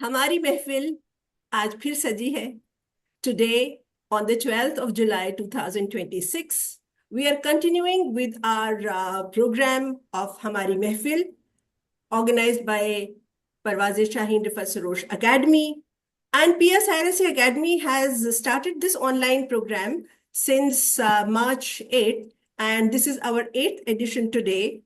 हमारी महफिल आज फिर सजी है। Today, on the 12th of July 2026, we are continuing with our program of Hamari Mehfil, organized by Parvaz Shaheen Rifat Sarosh Academy. And PS IRSC Academy has started this online program since March 8th, and this is our 8th edition today.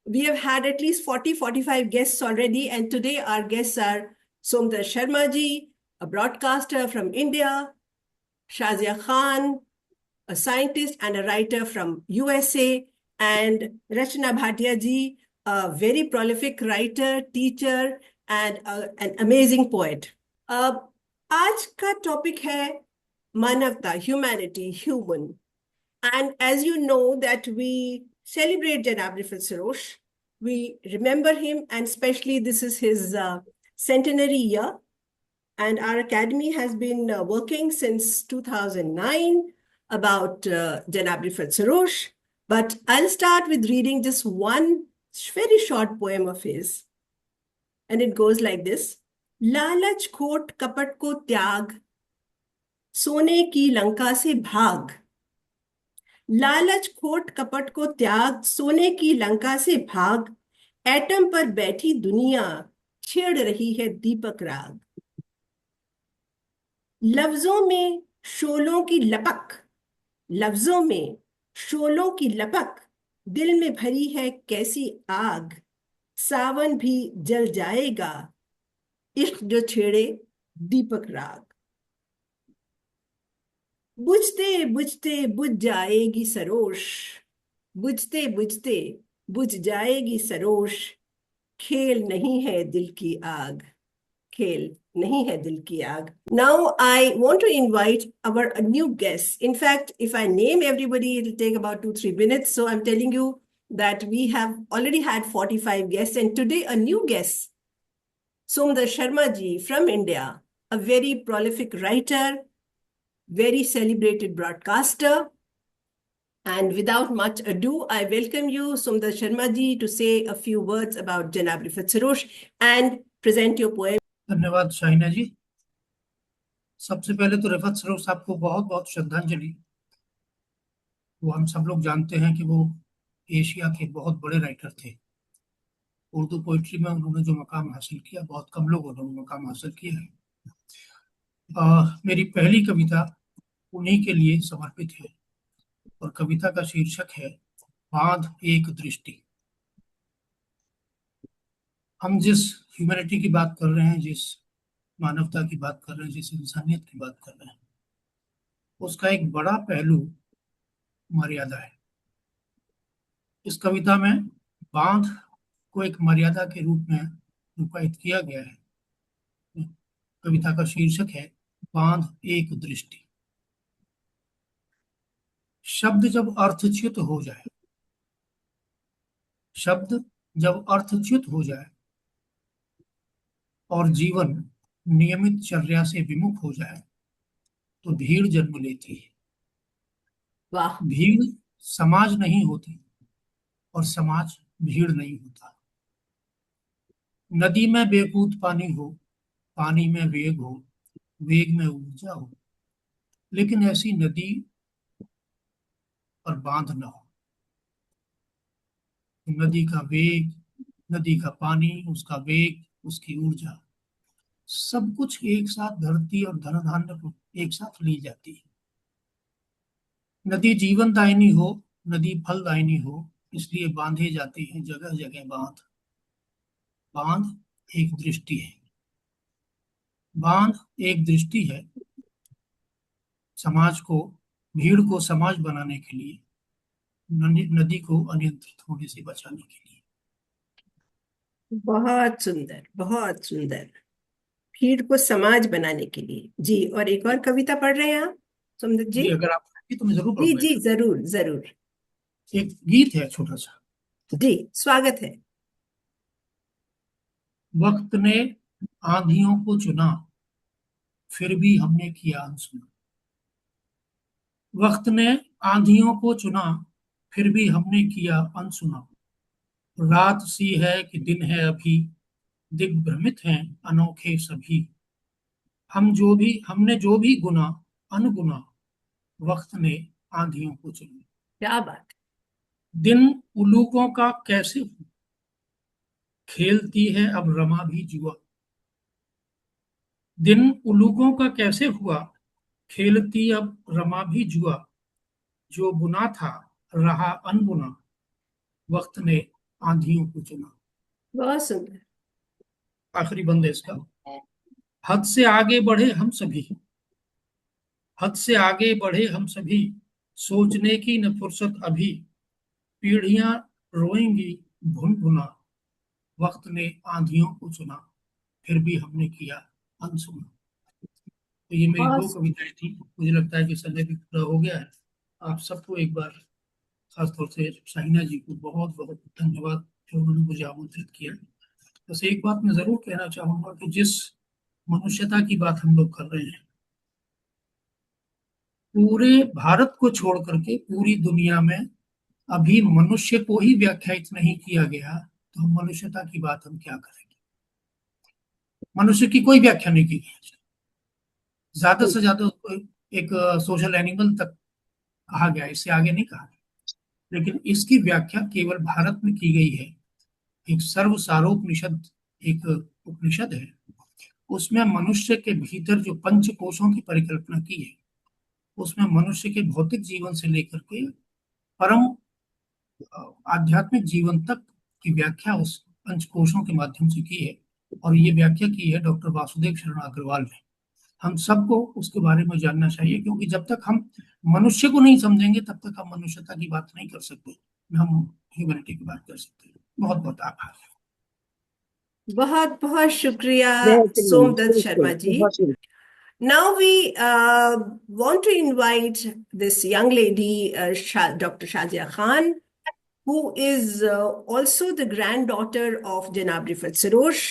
We have had at least 45 guests already, and today our guests are Somdar Sharma ji, a broadcaster from India, Shazia Khan, a scientist and a writer from USA, and Rachna Bhatia ji, a very prolific writer, teacher, and an amazing poet. आज का topic है मानवता, humanity, human. And as you know that we celebrate Janab Rifat Sarosh, we remember him, and especially this is his centenary year. And our academy has been working since 2009 about Janab Rifat Sarosh. But I'll start with reading just one very short poem of his. And it goes like this. लालच खोट कपट को त्याग, सोने की लंका से भाग। लालच खोट कपट को त्याग, सोने की लंका से भाग। एटम पर बैठी दुनिया छेड़ रही है दीपक राग। लफ्जों में शोलों की लपक, लफ्जों में शोलों की लपक, दिल में भरी है कैसी आग। सावन भी जल जाएगा, इश्क जो छेड़े दीपक राग। बुझते बुझते बुझ जाएगी सरोश, बुझते बुझते बुझ जाएगी सरोश। खेल नहीं है दिल की आग, खेल nahi hai dil ki aag. Now I want to invite our new guests. In fact, if I name everybody, it'll take about 2-3 minutes. So I'm telling you that we have already had 45 guests, and today a new guest, Somdar Sharma ji from India, a very prolific writer, very celebrated broadcaster. And without much ado, I welcome you, Somdar Sharma ji, to say a few words about Janab Rifat Sarosh and present your poem. धन्यवाद शाहिना जी। सबसे पहले तो रिफत सरोश साहब को बहुत बहुत श्रद्धांजलि। वो हम सब लोग जानते हैं कि वो एशिया के बहुत बड़े राइटर थे। उर्दू पोइट्री में उन्होंने जो मकाम हासिल किया, बहुत कम लोगों ने मकाम हासिल किया है। मेरी पहली कविता उन्हीं के लिए समर्पित है और कविता का शीर्षक है बांध एक दृष्टि। हम जिस ह्यूमैनिटी की बात कर रहे हैं, जिस मानवता की बात कर रहे हैं, जिस इंसानियत की बात कर रहे हैं, उसका एक बड़ा पहलू मर्यादा है। इस कविता में बांध को एक मर्यादा के रूप में रूपायित किया गया है। कविता का शीर्षक है बांध एक दृष्टि। शब्द जब अर्थच्युत हो जाए, शब्द जब अर्थच्युत हो जाए और जीवन नियमित चर्या से विमुख हो जाए तो भीड़ जन्म लेती है। वाह। भीड़ समाज नहीं होती और समाज भीड़ नहीं होता। नदी में बेकूत पानी हो, पानी में वेग हो, वेग में ऊर्जा हो, लेकिन ऐसी नदी पर बांध न हो। नदी का वेग, नदी का पानी, उसका वेग, उसकी ऊर्जा, सब कुछ एक साथ धरती और धन धान्य को एक साथ ली जाती है। नदी जीवन दायिनी हो, नदी फल दायिनी हो, इसलिए बांधे जाते हैं जगह जगह बांध। बांध एक दृष्टि है, बांध एक दृष्टि है समाज को, भीड़ को समाज बनाने के लिए, नदी को अनियंत्रित होने से बचाने के लिए। बहुत सुंदर, बहुत सुंदर। भीड़ को समाज बनाने के लिए जी। और एक और कविता पढ़ रहे हैं आप सुंदर जी? जी, अगर आप तो मैं जरूर जी पढ़ूंगा। जी, जरूर जरूर। एक गीत है छोटा सा। जी, स्वागत है। वक्त ने आंधियों को चुना, फिर भी हमने किया अनसुना। वक्त ने आंधियों को चुना, फिर भी हमने किया अनसुना। रात सी है कि दिन है अभी, दिग्भ्रमित हैं अनोखे सभी। हमने जो भी गुना अनगुना, वक्त ने आंधियों को चुना। क्या बात। दिन उलूकों का कैसे खेलती है अब रमा भी जुआ। दिन उलूकों का कैसे हुआ, खेलती अब रमा भी जुआ। जो बुना था रहा अनबुना, वक्त ने आंधियों को चुना। बहुत सुंदर। आखिरी बंद है इसका। हद से आगे बढ़े हम सभी, हद से आगे बढ़े हम सभी, सोचने की न फुर्सत अभी। पीढ़ियां रोएंगी भुन भुना, वक्त ने आंधियों को चुना, फिर भी हमने किया अनसुना। तो ये मेरी दो बहुत कविताएं थी। मुझे लगता है कि समय भी पूरा हो गया है। आप सबको एक बार, खासतौर से शाहिना जी को बहुत बहुत धन्यवाद जो उन्होंने मुझे आमंत्रित किया। बस एक बात मैं जरूर कहना चाहूंगा कि जिस मनुष्यता की बात हम लोग कर रहे हैं, पूरे भारत को छोड़ करके पूरी दुनिया में अभी मनुष्य को ही व्याख्यायित नहीं किया गया, तो हम मनुष्यता की बात हम क्या करेंगे। मनुष्य की कोई व्याख्या नहीं की गई। ज्यादा से ज्यादा उसको एक सोशल एनिमल तक कहा गया, इससे आगे नहीं कहा गया। लेकिन इसकी व्याख्या केवल भारत में की गई है। एक सर्व सारोपनिषद, एक उपनिषद है, उसमें मनुष्य के भीतर जो पंच कोशों की परिकल्पना की है, उसमें मनुष्य के भौतिक जीवन से लेकर के परम आध्यात्मिक जीवन तक की व्याख्या उस पंचकोशों के माध्यम से की है। और ये व्याख्या की है डॉक्टर वासुदेव शरण अग्रवाल ने। हम सबको उसके बारे में जानना चाहिए, क्योंकि जब तक हम मनुष्य को नहीं समझेंगे तब तक हम मनुष्यता की बात नहीं कर सकते, न हम ह्यूमैनिटी की बात कर सकते। बहुत बहुत आभार। बहुत बहुत शुक्रिया बेहतरीन, सोमदत्त शर्मा बिल्कुल जी। बहुत ही। Now we want to invite this young lady, Dr. Shazia Khan, who is also the granddaughter of Janab Rifat Sarosh.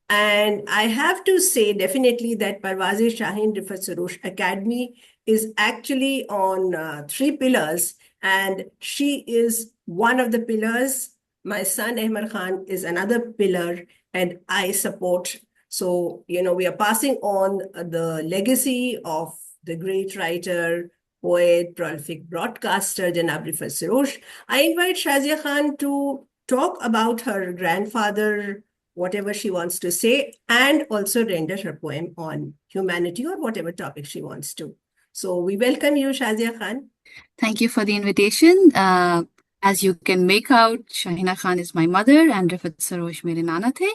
And I have to say definitely that Parwazi Shaheen Rifat Sarosh Academy is actually on three pillars, and she is one of the pillars. My son Ahmad Khan is another pillar, and I support. So, we are passing on the legacy of the great writer, poet, prolific broadcaster, Janab Rifat Sarosh. I invite Shazia Khan to talk about her grandfather, whatever she wants to say, and also render her poem on humanity or whatever topic she wants to. So we welcome you, Shazia Khan. Thank you for the invitation. As you can make out, Shahina Khan is my mother and Rifat Sarosh mere nana the.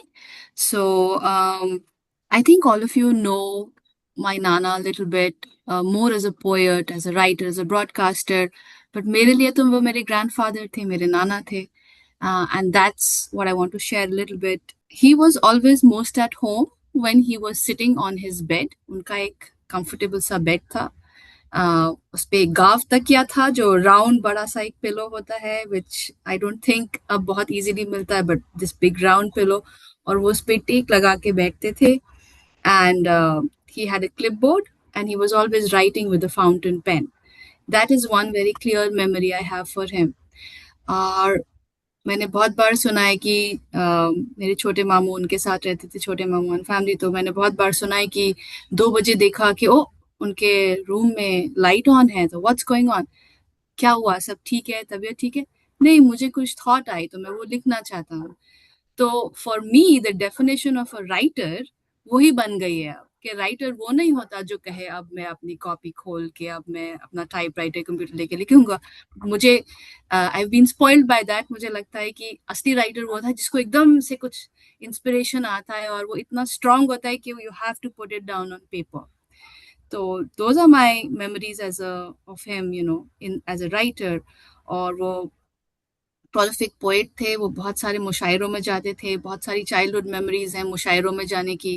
So I think all of you know my nana a little bit, more as a poet, as a writer, as a broadcaster. But mere liye to wo mere grandfather the, mere nana the. And that's what I want to share a little bit. He was always most at home when he was sitting on his bed. Unka ek comfortable sa bed tha. उस पे एक गाव तकिया था जो round बड़ा सा एक pillow होता है, विच आई डोंट थिंक अब बहुत इजीली मिलता है, but this big round pillow, और वो उस पे टेक लगा के बैठते थे. And he had a clipboard and he was always writing with a fountain pen. That is one very clear memory I have for him. और मैंने बहुत बार सुना है कि मेरे छोटे मामू उनके साथ रहते थे, छोटे मामू एंड फैमिली, तो मैंने बहुत बार सुना है कि 2 बजे देखा कि ओ उनके रूम में लाइट ऑन है, तो व्हाट्स गोइंग ऑन, क्या हुआ, सब ठीक है, तबीयत ठीक है? नहीं, मुझे कुछ थॉट आई तो मैं वो लिखना चाहता हूँ. तो for me the definition of a writer वही बन गई है अब, कि राइटर वो नहीं होता जो कहे अब मैं अपनी कॉपी खोल के अब मैं अपना टाइपराइटर कंप्यूटर लेके लिखूंगा. मुझे I have been spoiled by that. मुझे लगता है कि असली राइटर वो था जिसको एकदम से कुछ इंस्पिरेशन आता है और वो इतना स्ट्रांग होता है कि you have to put it down on paper. तो those are my memories as a of him, you know, in as a writer. और वो प्रोलिफिक पोएट थे, वो बहुत सारे मुशायरों में जाते थे. बहुत सारी चाइल्डहुड मेमोरीज हैं मुशायरों में जाने की.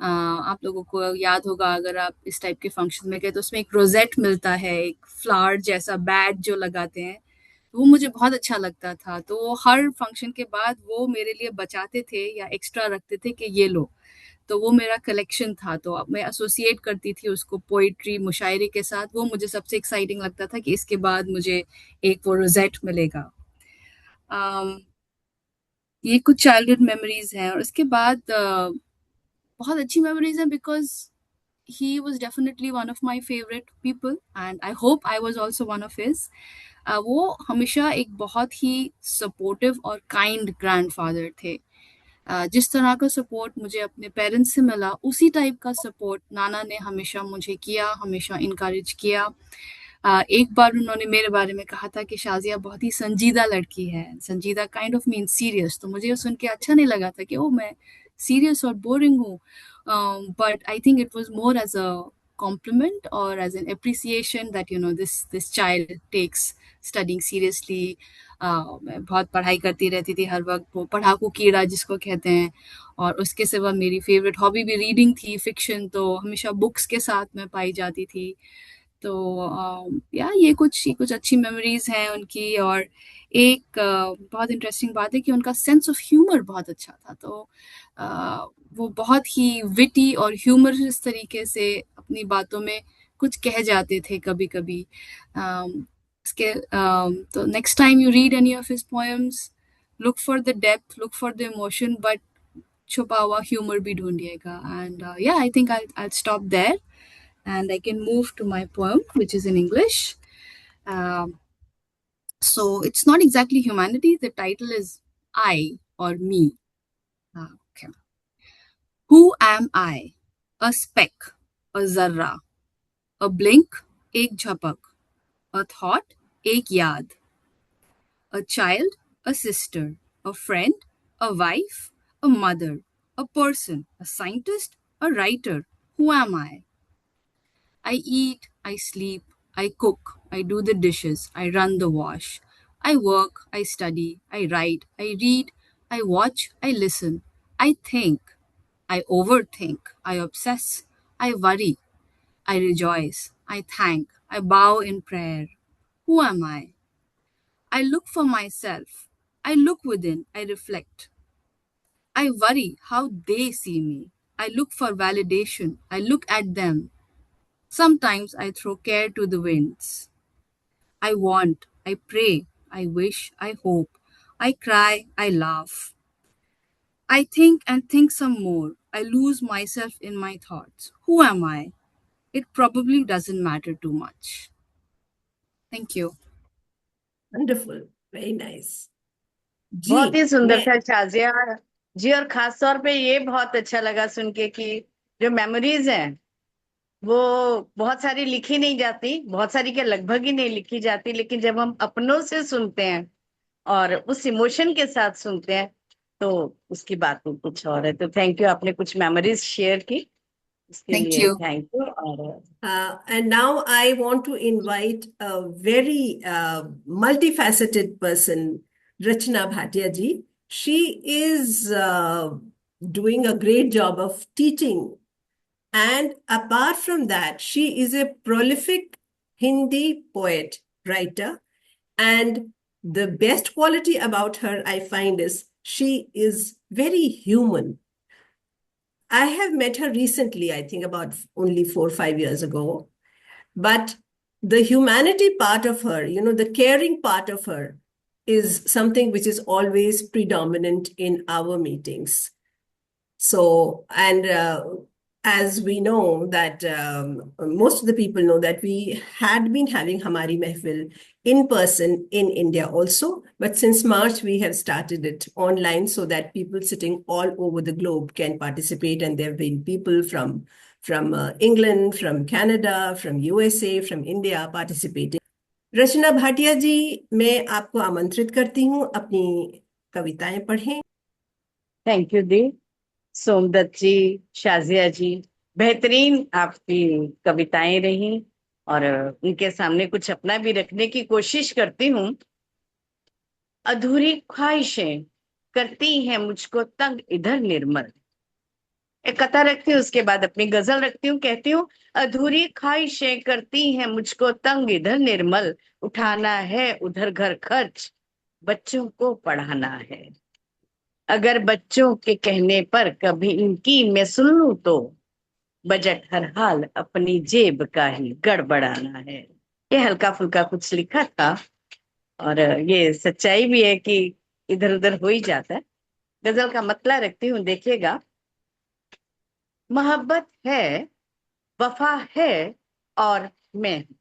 आप लोगों को याद होगा अगर आप इस टाइप के फंक्शन में गए तो उसमें एक रोजेट मिलता है, एक फ्लावर जैसा बैट जो लगाते हैं, वो मुझे बहुत अच्छा लगता था. तो वो हर फंक्शन के बाद वो मेरे लिए बचाते थे या एक्स्ट्रा रखते थे कि ये लो. तो वो मेरा कलेक्शन था. तो अब मैं एसोसिएट करती थी उसको पोइट्री मुशायरे के साथ. वो मुझे सबसे एक्साइटिंग लगता था कि इसके बाद मुझे एक वो रोजेट मिलेगा. ये कुछ चाइल्डहुड मेमोरीज हैं, और उसके बाद बहुत अच्छी मेमोरीज हैं because he was definitely one of my favorite people and I hope I was also one of his. वो हमेशा एक बहुत ही सपोर्टिव और काइंड ग्रैंडफादर थे. जिस तरह का सपोर्ट मुझे अपने पेरेंट्स से मिला उसी टाइप का सपोर्ट नाना ने हमेशा मुझे किया, हमेशा इनकरेज किया. एक बार उन्होंने मेरे बारे में कहा था कि शाजिया बहुत ही संजीदा लड़की है. संजीदा काइंड ऑफ मीन सीरियस. तो मुझे सुन के अच्छा नहीं लगा था कि ओ मैं सीरियस और बोरिंग हूँ. But I think it was more as a compliment or as an appreciation that this child takes studying seriously. मैं बहुत पढ़ाई करती रहती थी हर वक्त, वो पढ़ाकू कीड़ा जिसको कहते हैं. और उसके सिवा मेरी फेवरेट हॉबी भी रीडिंग थी, फिक्शन, तो हमेशा बुक्स के साथ में पाई जाती थी. तो ये कुछ अच्छी मेमोरीज हैं उनकी. और एक बहुत इंटरेस्टिंग बात है कि उनका सेंस ऑफ ह्यूमर बहुत अच्छा था. तो वो बहुत ही विटी और ह्यूमरस तरीके से अपनी बातों में कुछ कह जाते थे कभी कभी. तो next time you read any of his poems, look for the depth, look for the emotion, but छुपा हुआ ह्यूमर भी ढूंढिएगा. And I think I'll stop there and I can move to my poem, which is in English. Um, so it's not exactly humanity. The title is I or me. Okay. Who am I? A speck, a zarra, a blink, ek jhapak, a thought, ek yaad, a child, a sister, a friend, a wife, a mother, a person, a scientist, a writer. Who am I? I eat, I sleep, I cook, I do the dishes, I run the wash. I work, I study, I write, I read, I watch, I listen, I think, I overthink, I obsess, I worry, I rejoice, I thank, I bow in prayer. Who am I? I look for myself. I look within, I reflect. I worry how they see me. I look for validation. I look at them. Sometimes I throw care to the winds. I want, I pray, I wish, I hope. I cry, I laugh. I think and think some more. I lose myself in my thoughts. Who am I? It probably doesn't matter too much. Thank you. Wonderful. Very nice. बहुत ही जी सुंदर मैं था शाजिया जी, और खास तौर पे ये बहुत अच्छा लगा सुन के कि जो मेमोरीज हैं वो बहुत सारी लिखी नहीं जाती, बहुत सारी क्या लगभग ही नहीं लिखी जाती, लेकिन जब हम अपनों से सुनते हैं और उस इमोशन के साथ सुनते हैं तो उसकी बात ही कुछ और है. तो थैंक यू, आपने कुछ मेमोरीज शेयर की, उसके Thank लिए you. Thank you. और and now I want to invite a very multifaceted person, Rachna Bhatia ji. She is doing a great job of teaching. And apart from that, she is a prolific Hindi poet, writer. And the best quality about her, I find, is she is very human. I have met her recently, I think about only 4 or 5 years ago. But the humanity part of her, the caring part of her, is something which is always predominant in our meetings. So, and as we know that most of the people know that we had been having Hamari Mehfil in person in India also, but since March we have started it online so that people sitting all over the globe can participate, and there have been people from England, from Canada, from USA, from India participating. रचना भाटिया जी, मैं आपको आमंत्रित करती हूँ अपनी कविताएं पढ़ें. Thank you दी. सोमदत्त जी, शाजिया जी, बेहतरीन आपकी कविताएं रही, और उनके सामने कुछ अपना भी रखने की कोशिश करती हूँ. अधूरी ख्वाहिशें करती हैं मुझको तंग इधर निर्मल. एक कथा रखती हूँ, उसके बाद अपनी गजल रखती हूँ. कहती हूँ, अधूरी ख्वाहिशें करती हैं मुझको तंग इधर निर्मल. उठाना है उधर घर खर्च, बच्चों को पढ़ाना है. अगर बच्चों के कहने पर कभी इनकी मैं सुन लूं तो बजट हर हाल अपनी जेब का ही गड़बड़ाना है. ये हल्का फुल्का कुछ लिखा था, और ये सच्चाई भी है कि इधर उधर हो ही जाता है. गजल का मतला रखती हूँ, देखिएगा। मोहब्बत है, वफा है, और मैं हूँ।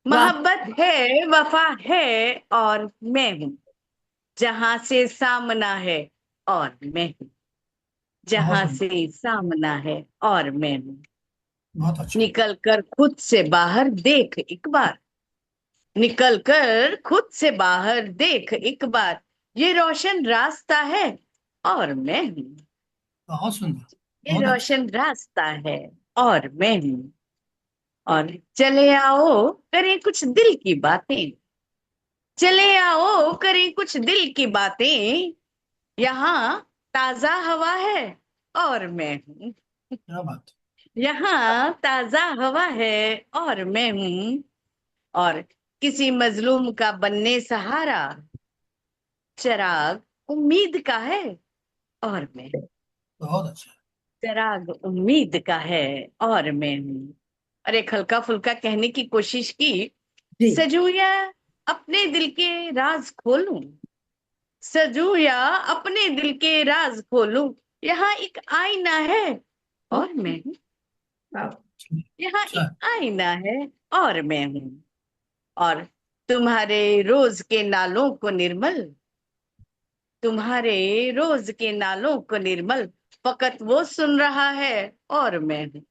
वाह, मोहब्बत है, वफा है, और मैं हूँ। जहां से सामना है और मैं हूँ। बहुत जहां सुंदर, से सामना है और मैं हूँ। बहुत अच्छा। निकल कर खुद से बाहर देख एक बार। निकल कर खुद से बाहर देख एक बार। ये रोशन रास्ता है और मैं हूँ। बहुत सुंदर, ये बहुत अच्छा। रोशन रास्ता है और मैं हूँ। और चले आओ करें कुछ दिल की बातें। चले आओ करें कुछ दिल की बातें। यहाँ ताजा हवा है और मैं हूँ। क्या बात है। यहाँ ताजा हवा है और मैं हूँ। और किसी मजलूम का बनने सहारा। चिराग उम्मीद का है और मैं हूँ। बहुत अच्छा। चिराग उम्मीद का है और मैं हूँ। और एक हल्का फुल्का कहने की कोशिश की। जी, सजू या अपने दिल के राज खोलूं। सजू या अपने दिल के राज खोलूं। यहाँ एक आईना है और मैं हूँ। वाह, यहाँ अच्छा एक है। आईना है और मैं हूँ। और तुम्हारे रोज के नालों को निर्मल। तुम्हारे रोज के नालों को निर्मल। फकत वो सुन रहा है और मैं हूँ।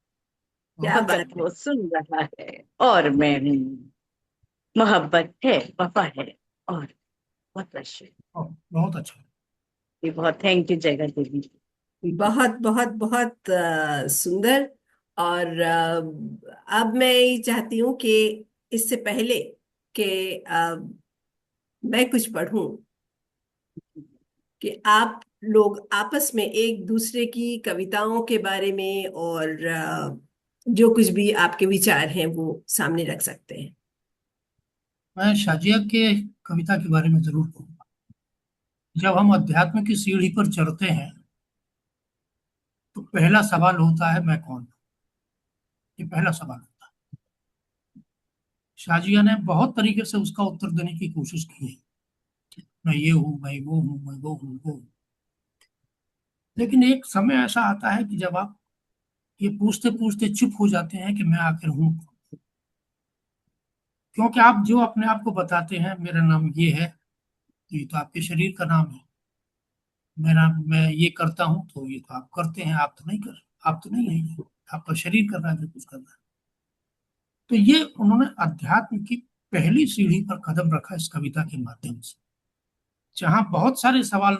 क्या फकत बात है। वो सुन रहा है और मैं हूँ। मोहब्बत है, वफा है, और बहुत अच्छा। बहुत अच्छा। ये बहुत थैंक यू जगह देवी। बहुत बहुत बहुत सुंदर। और अब मैं ये चाहती हूँ कि इससे पहले कि मैं कुछ पढ़ूं, कि आप लोग आपस में एक दूसरे की कविताओं के बारे में और जो कुछ भी आपके विचार हैं वो सामने रख सकते हैं। मैं शाजिया के कविता के बारे में जरूर कहूँगा। जब हम अध्यात्म की सीढ़ी पर चढ़ते हैं तो पहला सवाल होता है, मैं कौन हूँ। ये पहला सवाल होता है। शाजिया ने बहुत तरीके से उसका उत्तर देने की कोशिश की है। मैं ये हूँ, मैं वो हूँ, मैं वो हूँ, वो हूँ। लेकिन एक समय ऐसा आता है कि जब आप ये पूछते पूछते चुप हो जाते हैं कि मैं आखिर हूँ कौन? क्योंकि आप जो अपने आप को बताते हैं, मेरा नाम ये है, तो ये तो आपके शरीर का नाम है। मेरा मैं ये करता हूँ, तो ये तो आप करते हैं, आप तो नहीं कर, आप तो नहीं है ये, आपका शरीर कर रहा है जो कुछ कर रहा है। तो ये उन्होंने अध्यात्म की पहली सीढ़ी पर कदम रखा इस कविता के माध्यम से, जहाँ बहुत सारे सवाल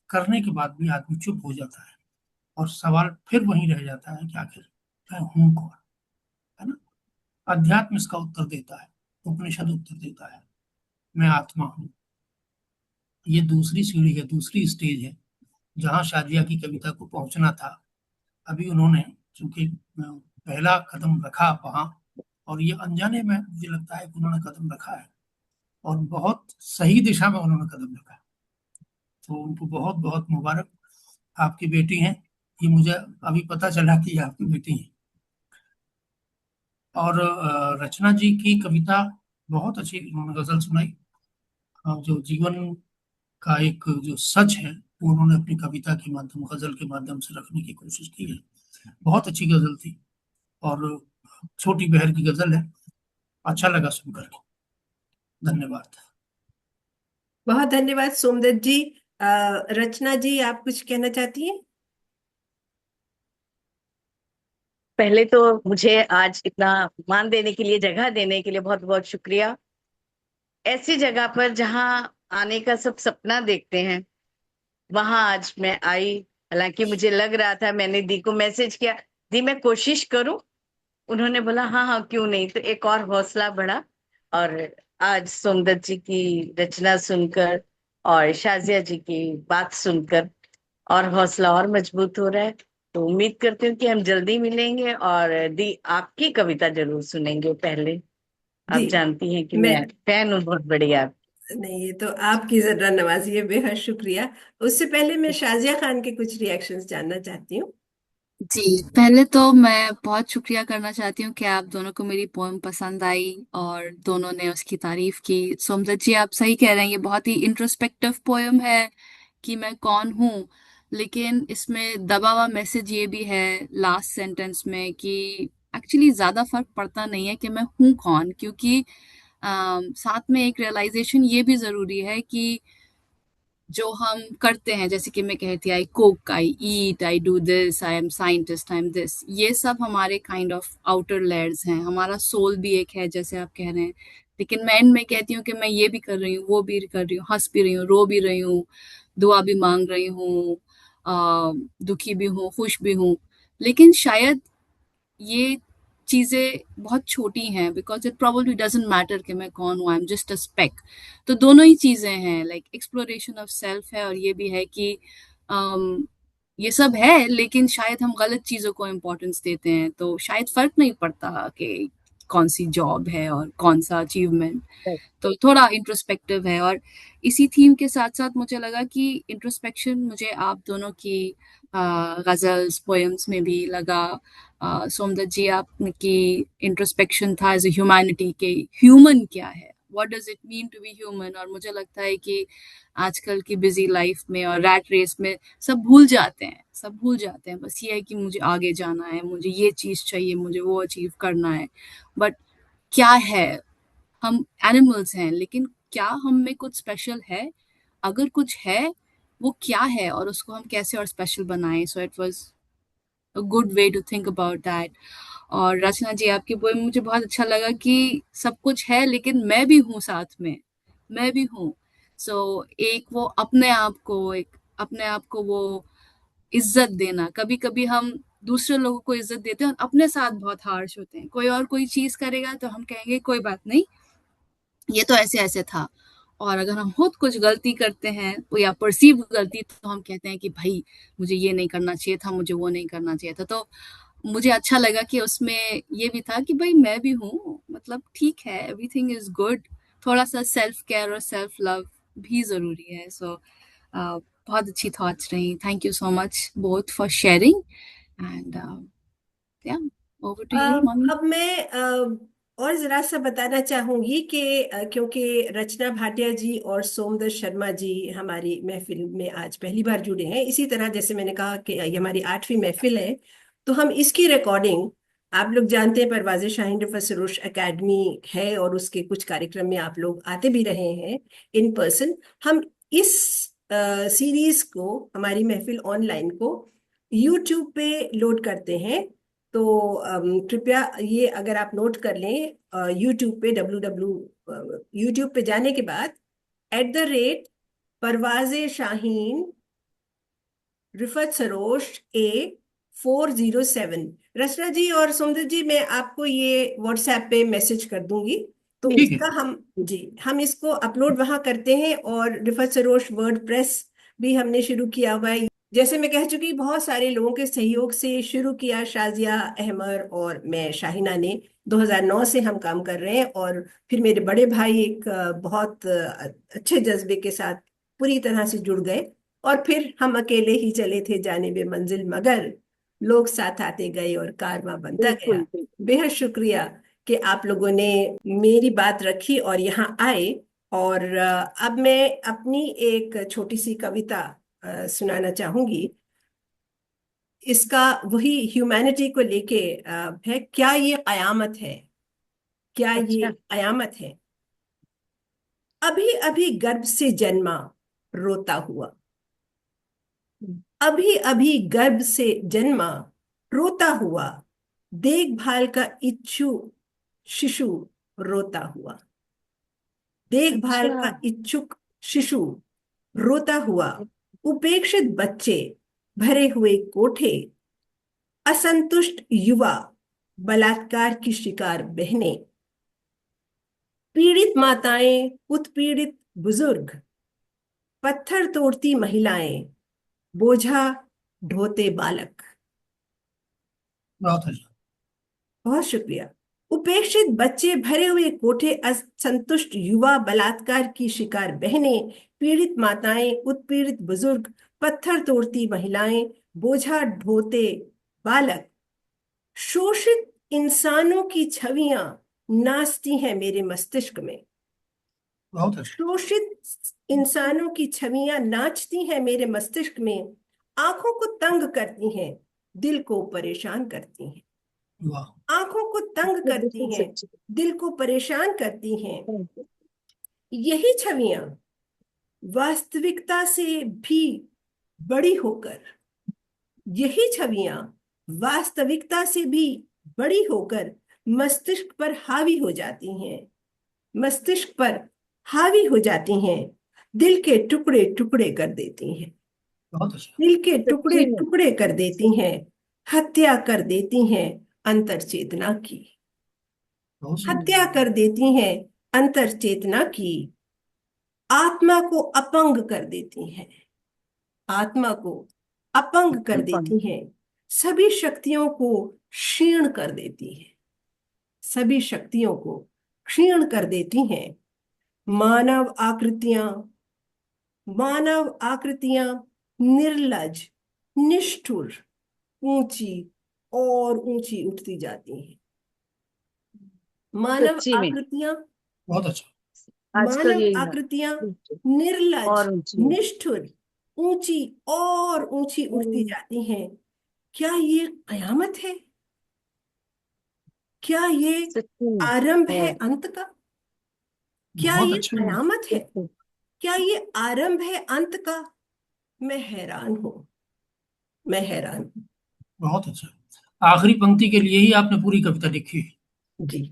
करने के बाद भी आदमी चुप हो जाता है और सवाल फिर वहीं रह जाता है कि आखिर मैं हूँ कौन, है ना। अध्यात्म इसका उत्तर देता है, उपनिषद उत्तर देता है, मैं आत्मा हूँ। ये दूसरी सीढ़ी है, दूसरी स्टेज है, जहाँ शाजिया की कविता को पहुंचना था। अभी उन्होंने चूंकि पहला कदम रखा वहां, और ये अनजाने में मुझे लगता है कि उन्होंने कदम रखा है और बहुत सही दिशा में उन्होंने कदम रखा है। तो उनको बहुत बहुत मुबारक। आपकी बेटी हैं, ये मुझे अभी पता चला कि ये आपकी बेटी हैं। और रचना जी की कविता बहुत अच्छी उन्होंने गजल सुनाई। जो जीवन का एक जो सच है वो उन्होंने अपनी कविता के माध्यम, गजल के माध्यम से रखने की कोशिश की है। बहुत अच्छी गजल थी और छोटी बहर की गजल है। अच्छा लगा सुनकर के। धन्यवाद। बहुत धन्यवाद सोमदत्त जी। रचना जी, आप कुछ कहना चाहती हैं? पहले तो मुझे आज इतना मान देने के लिए, जगह देने के लिए बहुत बहुत शुक्रिया। ऐसी जगह पर जहां आने का सब सपना देखते हैं, वहां आज मैं आई। हालांकि मुझे लग रहा था, मैंने दी को मैसेज किया, दी मैं कोशिश करूं। उन्होंने बोला हाँ हाँ क्यों नहीं, तो एक और हौसला बढ़ा। और आज सोमदत्त जी की रचना सुनकर और शाजिया जी की बात सुनकर और हौसला और मजबूत हो रहा है। तो उम्मीद करती हूँ कि हम जल्दी मिलेंगे और दी आपकी कविता जरूर सुनेंगे पहले। जी, आप जानती हैं कि मैं मैं फैन हूँ बहुत बड़ी आप। नहीं, ये तो आपकी जरा नवाजी है, बेहद शुक्रिया। उससे पहले मैं शाजिया खान के कुछ रिएक्शंस जानना चाहती हूँ। जी, पहले तो मैं बहुत शुक्रिया करना चाहती हूँ कि आप दोनों को मेरी पोएम पसंद आई और दोनों ने उसकी तारीफ की। सोमदत्त जी, आप सही कह रहे हैं, ये बहुत ही इंट्रोस्पेक्टिव पोएम है। कि मैं कौन हूँ, लेकिन इसमें दबा हुआ मैसेज ये भी है लास्ट सेंटेंस में कि एक्चुअली ज्यादा फर्क पड़ता नहीं है कि मैं हूँ कौन, क्योंकि साथ में एक रियलाइजेशन ये भी जरूरी है कि जो हम करते हैं, जैसे कि मैं कहती I cook, I eat, I do this, I am scientist, I am this, ये सब हमारे काइंड ऑफ आउटर लेयर्स हैं। हमारा सोल भी एक है जैसे आप कह रहे हैं, लेकिन मैं एंड में कहती हूँ कि मैं ये भी कर रही हूँ, वो भी कर रही हूँ, हंस भी रही हूँ, रो भी रही हूँ, दुआ भी मांग रही हूँ, दुखी भी हूँ, खुश भी हूँ। लेकिन शायद ये चीजें बहुत छोटी हैं, because it probably doesn't matter कि मैं कौन हूँ, I am just a speck. तो दोनों ही चीजें हैं, लाइक एक्सप्लोरेशन ऑफ सेल्फ है, और ये भी है कि ये सब है, लेकिन शायद हम गलत चीजों को इम्पोर्टेंस देते हैं, तो शायद फर्क नहीं पड़ता कि कौन सी जॉब है और कौन सा अचीवमेंट। तो थोड़ा इंट्रोस्पेक्टिव है, और इसी थीम के साथ साथ मुझे लगा कि इंट्रोस्पेक्शन मुझे आप दोनों की गजल्स पोएम्स में भी लगा। सोमदत्त जी, आपकी इंट्रोस्पेक्शन था एज ए ह्यूमैनिटी के, ह्यूमन क्या है, what does it mean to be human. और मुझे लगता है कि आजकल की बिजी लाइफ में और रैट रेस में सब भूल जाते हैं, सब भूल जाते हैं, बस ये है कि मुझे आगे जाना है, मुझे ये चीज चाहिए, मुझे वो अचीव करना है। बट क्या है, हम एनिमल्स हैं, लेकिन क्या हम में कुछ स्पेशल है? अगर कुछ है, वो क्या है, और उसको हम कैसे और स्पेशल बनाएं? So it was a good way to think about that. और रचना जी, आपकी पोएम मुझे बहुत अच्छा लगा कि सब कुछ है लेकिन मैं भी हूँ साथ में, मैं भी हूँ। सो एक वो अपने आप को, एक अपने आप को वो इज्जत देना। कभी कभी हम दूसरे लोगों को इज्जत देते हैं और अपने साथ बहुत हार्श होते हैं। कोई और कोई चीज करेगा तो हम कहेंगे कोई बात नहीं, ये तो ऐसे ऐसे था। और अगर हम खुद कुछ गलती करते हैं या परसीव गलती, तो हम कहते हैं कि भाई मुझे ये नहीं करना चाहिए था, मुझे वो नहीं करना चाहिए था। तो मुझे अच्छा लगा कि उसमें ये भी था कि भाई मैं भी हूँ, मतलब ठीक है, एवरीथिंग इज गुड। थोड़ा सा सेल्फ केयर और सेल्फ लव भी जरूरी है। सो बहुत अच्छी थॉट्स रही। Thank you so much both for sharing, and या ओवर टू यू मम्मी। अब मैं और जरा सा बताना चाहूंगी कि क्योंकि रचना भाटिया जी और सोमदत्त शर्मा जी हमारी महफिल में आज पहली बार जुड़े हैं, इसी तरह जैसे मैंने कहा कि ये हमारी 8वीं महफिल है, तो हम इसकी रिकॉर्डिंग, आप लोग जानते हैं परवाज़ शाहीन रिफत सरोश एकेडमी है और उसके कुछ कार्यक्रम में आप लोग आते भी रहे हैं इन पर्सन। हम इस सीरीज को, हमारी महफिल ऑनलाइन को यूट्यूब पे लोड करते हैं। तो कृपया ये अगर आप नोट कर लें, यूट्यूब पे यूट्यूब पे जाने के बाद @ परवाज़-ए-शाहीन रिफत सरोश A407, रचना जी और सुंदर जी, मैं आपको ये व्हाट्सएप पे मैसेज कर दूंगी, तो ठीक है। उसका हम इसको अपलोड वहां करते हैं। और रिफत सरोश वर्डप्रेस भी हमने शुरू किया हुआ है, जैसे मैं कह चुकी, बहुत सारे लोगों के सहयोग से शुरू किया। शाजिया अहमद और मैं शाहिना ने 2009 से हम काम कर रहे हैं, और फिर मेरे बड़े भाई एक बहुत अच्छे जज्बे के साथ पूरी तरह से जुड़ गए, और फिर हम अकेले ही चले थे जानिबे मंजिल, मगर लोग साथ आते गए और कारवां बनता बिल्कुल गया। बिल्कुल। बेहद शुक्रिया कि आप लोगों ने मेरी बात रखी और यहाँ आए। और अब मैं अपनी एक छोटी सी कविता सुनाना चाहूंगी। इसका वही ह्यूमैनिटी को लेके है। क्या ये कयामत है, क्या ये अच्छा। कयामत है? अभी अभी गर्भ से जन्मा रोता हुआ, अभी अभी गर्भ से जन्मा रोता हुआ, देखभाल का इच्छु शिशु रोता हुआ, देखभाल अच्छा। का इच्छुक शिशु रोता हुआ, उपेक्षित बच्चे, भरे हुए कोठे, असंतुष्ट युवा, बलात्कार की शिकार बहनें, पीड़ित माताएं, उत्पीड़ित बुजुर्ग, पत्थर तोड़ती महिलाएं, बोझा ढोते बालक। बहुत अच्छा। बहुत शुक्रिया। उपेक्षित बच्चे, भरे हुए कोठे, असंतुष्ट युवा, बलात्कार की शिकार बहनें, पीड़ित माताएं, उत्पीड़ित बुजुर्ग, पत्थर तोड़ती महिलाएं, बोझा ढोते बालक, शोषित इंसानों की छवियां नाचती हैं मेरे मस्तिष्क में। बहुत अच्छा। शोषित इंसानों की छवियां नाचती हैं मेरे मस्तिष्क में, आंखों को तंग करती हैं, दिल को परेशान करती हैं। वाह। आंखों को तंग ये करती बिल्कुल हैं, सच्ची दिल को परेशान करती हैं। बात है। यही छवियां वास्तविकता से भी बड़ी होकर, यही छवियां वास्तविकता से भी बड़ी होकर मस्तिष्क पर हावी हो जाती हैं, मस्तिष्क पर हावी हो जाती हैं, दिल के टुकड़े टुकड़े कर देती हैं, बहुत अच्छा। दिल के टुकड़े सच्ची में टुकड़े कर देती हैं, हत्या कर देती हैं अंतर चेतना की, बहुत सुंदर। हत्या कर देती हैं अंतर चेतना की, आत्मा को अपंग कर देती हैं, आत्मा को अपंग कर अपंग। देती हैं, सभी शक्तियों को क्षीण कर देती हैं, सभी शक्तियों को क्षीण कर देती हैं। मानव आकृतियां, मानव आकृतियां निर्लज, निष्ठुर, ऊंची और ऊंची उठती जाती हैं। मानव सच्ची में आकृतियां, बहुत अच्छा। आजकल मानव यही है। आकृतियां निर्लज, और ऊंची है। निष्ठुर, ऊंची और ऊंची उठती जाती हैं। क्या ये कयामत है? क्या ये सच्ची में आरंभ है। है अंत का? क्या बहुत ये अच्छा। कयामत है? सच्ची। क्या ये आरंभ है अंत का? मैं हैरान हूं, मैं हैरान हूं। बहुत अच्छा। आखिरी पंक्ति के लिए ही आपने पूरी कविता लिखी जी।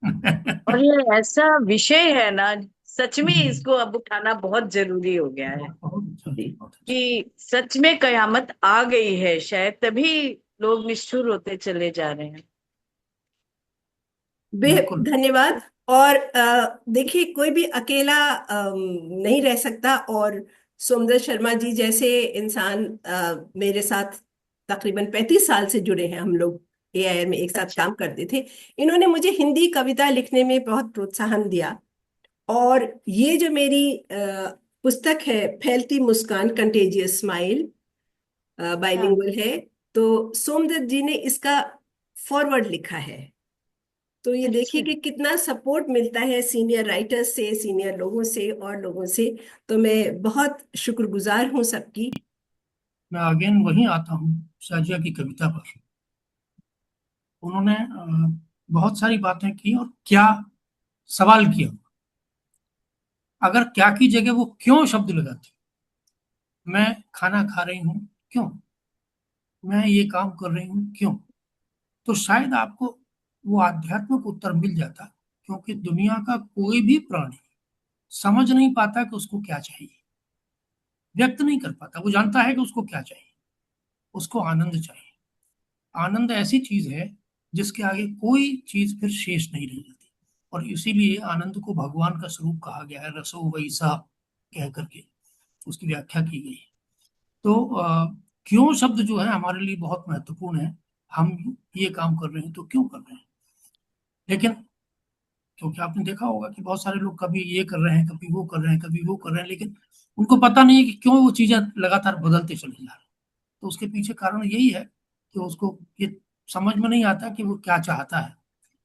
है। और ये ऐसा विषय है ना, सच में इसको अब उठाना बहुत जरूरी हो गया है बहुत अच्छा जी। जी, बहुत अच्छा। कि सच में कयामत आ गई है, शायद तभी लोग निष्ठुर होते चले जा रहे हैं। बिल्कुल। धन्यवाद। और देखिए, कोई भी अकेला नहीं रह सकता, और सोमदत्त शर्मा जी जैसे इंसान मेरे साथ तकरीबन 35 साल से जुड़े हैं, हम लोग एआईआर में एक साथ अच्छा। काम करते थे। इन्होंने मुझे हिंदी कविता लिखने में बहुत प्रोत्साहन दिया, और ये जो मेरी पुस्तक है, फैलती मुस्कान, कंटेजियस स्माइल, हाँ। बाइलिंगुअल है, तो सोमदत्त जी ने इसका फॉरवर्ड लिखा है। तो ये देखिए अच्छा। कि कितना सपोर्ट मिलता है सीनियर राइटर्स से, सीनियर लोगों से और लोगों से। तो मैं बहुत शुक्रगुजार हूँ सबकी। मैं अगेन वहीं आता हूँ, शाजिया की कविता पर। उन्होंने बहुत सारी बातें की और क्या सवाल किया। अगर क्या की जगह वो क्यों शब्द लगाती। मैं खाना खा रही हूँ क्यों, मैं ये काम कर रही हूँ क्यों, तो शायद आपको वो आध्यात्मिक उत्तर मिल जाता। क्योंकि दुनिया का कोई भी प्राणी समझ नहीं पाता कि उसको क्या चाहिए, व्यक्त नहीं कर पाता। वो जानता है कि उसको क्या चाहिए, उसको आनंद चाहिए। आनंद ऐसी चीज है जिसके आगे कोई चीज फिर शेष नहीं रह जाती। और इसीलिए आनंद को भगवान का स्वरूप कहा गया है, रसो वैसा कह करके उसकी व्याख्या की गई है। तो क्यों शब्द जो है हमारे लिए बहुत महत्वपूर्ण है। हम ये काम कर रहे हैं तो क्यों कर रहे हैं। लेकिन क्योंकि आपने देखा होगा कि बहुत सारे लोग कभी ये कर रहे हैं, कभी वो कर रहे हैं, कभी वो कर रहे हैं, लेकिन उनको पता नहीं है कि क्यों वो चीजें लगातार बदलते चले जा रहे हैं। तो उसके पीछे कारण यही है कि उसको ये समझ में नहीं आता कि वो क्या चाहता है।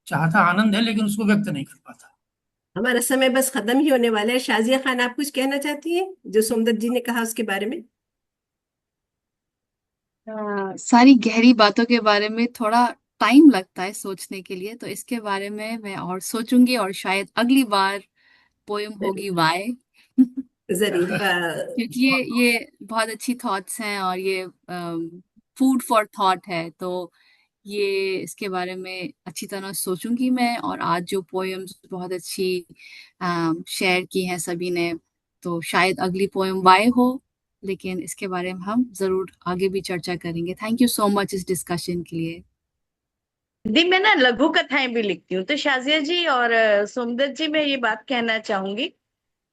चाहता आनंद है लेकिन उसको व्यक्त नहीं कर पाता। हमारा समय बस खत्म ही होने वाला है। शाजिया खान, आप कुछ कहना चाहती हैं जो सोमदत्त जी ने कहा उसके बारे में? सारी गहरी बातों के बारे में थोड़ा टाइम लगता है सोचने के लिए, तो इसके बारे में मैं और सोचूंगी, और शायद अगली बार पोयम होगी जरूर, वाई। जरूर। क्योंकि ये बहुत अच्छी थॉट्स हैं, और ये फूड फॉर थॉट है, तो ये इसके बारे में अच्छी तरह सोचूंगी मैं। और आज जो पोएम्स बहुत अच्छी शेयर की हैं सभी ने, तो शायद अगली पोएम वाई हो, लेकिन इसके बारे में हम जरूर आगे भी चर्चा करेंगे। थैंक यू सो मच इस डिस्कशन के लिए। दी, मैं ना लघु कथाएं भी लिखती हूँ, तो शाजिया जी और सोमदत्त जी, मैं ये बात कहना चाहूंगी।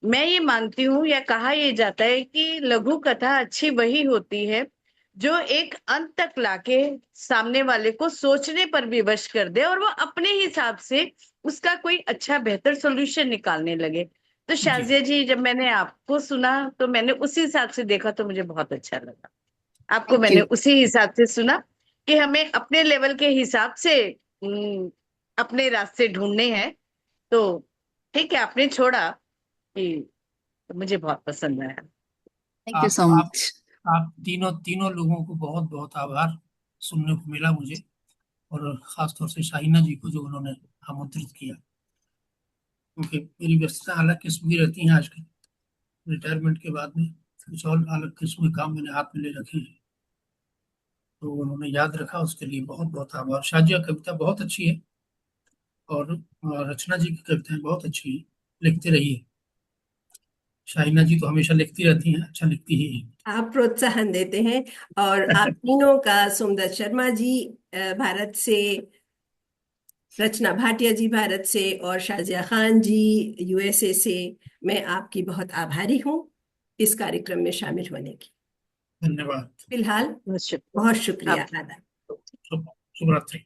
मैं ये मानती हूँ, या कहा यह जाता है कि लघु कथा अच्छी वही होती है जो एक अंत तक लाके सामने वाले को सोचने पर विवश कर दे, और वो अपने हिसाब से उसका कोई अच्छा बेहतर सोल्यूशन निकालने लगे। तो जी शाजिया जी, जब मैंने आपको सुना तो मैंने उसी हिसाब से देखा, तो मुझे बहुत अच्छा लगा। आपको थैंक मैंने यू। उसी हिसाब से सुना कि हमें अपने लेवल के हिसाब से अपने रास्ते ढूंढने हैं। तो ठीक है, आपने छोड़ा कि तो मुझे बहुत पसंद आया। Thank you आप so आप much. आप तीनों लोगों को बहुत बहुत आभार सुनने को मिला मुझे, और खास तौर से शाहिना जी को जो उन्होंने आमंत्रित किया, क्योंकि मेरी व्यस्तता अलग किस्म की रहती है आजकल। रिटायरमेंट के बाद में कुछ और अलग किस्म के काम मैंने हाथ में ले रखे हैं, तो उन्होंने याद रखा, उसके लिए बहुत बहुत आभार। शाजिया कविता बहुत अच्छी है, और रचना जी की कविताएं बहुत अच्छी है, लिखते रहिए। शाहिना जी तो हमेशा लिखती रहती हैं, अच्छा लिखती ही है। आप प्रोत्साहन देते हैं। और आप तीनों का, सुंदर शर्मा जी भारत से, रचना भाटिया जी भारत से, और शाजिया खान जी यूएसए से, मैं आपकी बहुत आभारी हूँ इस कार्यक्रम में शामिल होने की। धन्यवाद। फिलहाल बहुत शुक्रिया। बहुत शुक्रिया। आप आदाब। शुभ शुभ रात्रि।